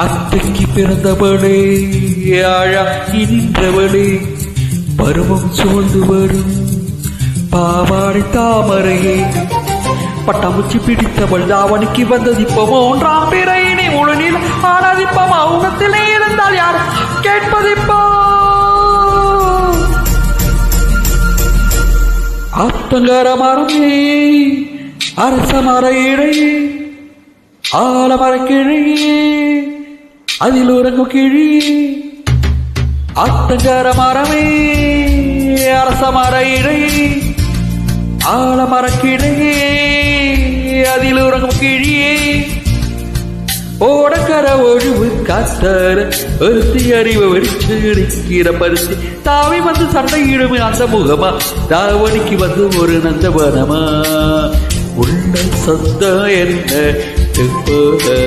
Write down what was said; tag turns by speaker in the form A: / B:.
A: அத்தைக்கு பிறந்தவளே, அழகி நின்றவளே, பருவம் சூழ்ந்து வரும் பாவாடை தாமரையே, பட்டாம்பூச்சி பிடித்தவள் தாவணிக்கு வந்தது இப்போ 3ஆம் பிறை நீ முழுநில் ஆனது இப்போ மௌனத்திலே இருந்தால் யார் கேட்பது இப்போ? ஆத்தங்கர மரமே, அரச மர இடையே, ஆலமர கிழியே, அதில் உறங்கும் கிழியே. ஆத்தங்கர மரமே, அரச மர இடையே, ஆலமர கிழியே, அதில் உறங்கும் கிழியே. ஓடக்கர ஒழுவு காத்தர ஒருத்தி அறிவு வெடிச்சு அடிக்கிற பருத்தி தாவி வந்து சண்டையிடும் அந்த முகமா, தாவணிக்கு வந்து ஒரு நந்தவனமா, உள்ள சத்தம் என்ன எப்போது?